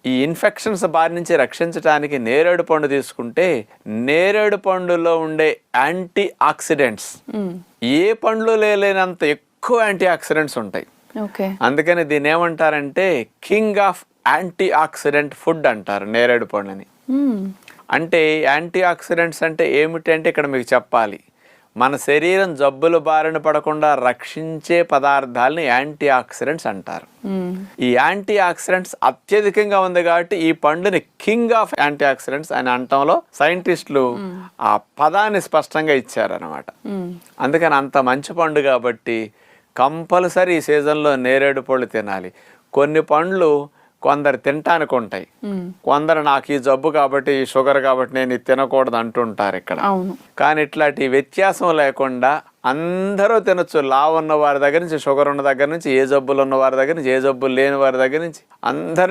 ఈ ఇన్ఫెక్షన్స్ బారి నుంచి రక్షించడానికి నేరేడు పండు తీసుకుంటే నేరేడు పండులో ఉండే యాంటీ ఆక్సిడెంట్స్ ఏ పండ్లు లేనంత ఎక్కువ యాంటీ ఆక్సిడెంట్స్ ఉంటాయి. అందుకని దీన్ని ఏమంటారంటే king of anti oxidant food అంటారు నేరేడు పండుని. అంటే యాంటీ ఆక్సిడెంట్స్ అంటే ఏమిటి అంటే ఇక్కడ మీకు చెప్పాలి, మన శరీరం జబ్బుల బారిన పడకుండా రక్షించే పదార్థాలని యాంటీ ఆక్సిడెంట్స్ అంటారు. ఈ యాంటీ ఆక్సిడెంట్స్ అత్యధికంగా ఉంది కాబట్టి ఈ పండుని కింగ్ ఆఫ్ యాంటీ ఆక్సిడెంట్స్ అని అనటంలో సైంటిస్టులు ఆ పదాన్ని స్పష్టంగా ఇచ్చారనమాట. అందుకని అంత మంచి పండు కాబట్టి కంపల్సరీ ఈ సీజన్లో నేరేడు పళ్ళు తినాలి. కొన్ని పండ్లు కొందరు తినటానికి ఉంటాయి, కొందరు నాకు ఈ జబ్బు కాబట్టి ఈ షుగర్ కాబట్టి నేను ఇది తినకూడదు అంటుంటారు ఇక్కడ. కానీ ఇట్లాంటి వ్యత్యాసం లేకుండా అందరూ తినొచ్చు. లావు ఉన్న వారి దగ్గర నుంచి, షుగర్ ఉన్న దగ్గర నుంచి, ఏ జబ్బులు ఉన్న వారి దగ్గర నుంచి, ఏ జబ్బులు లేని వారి దగ్గర నుంచి అందరూ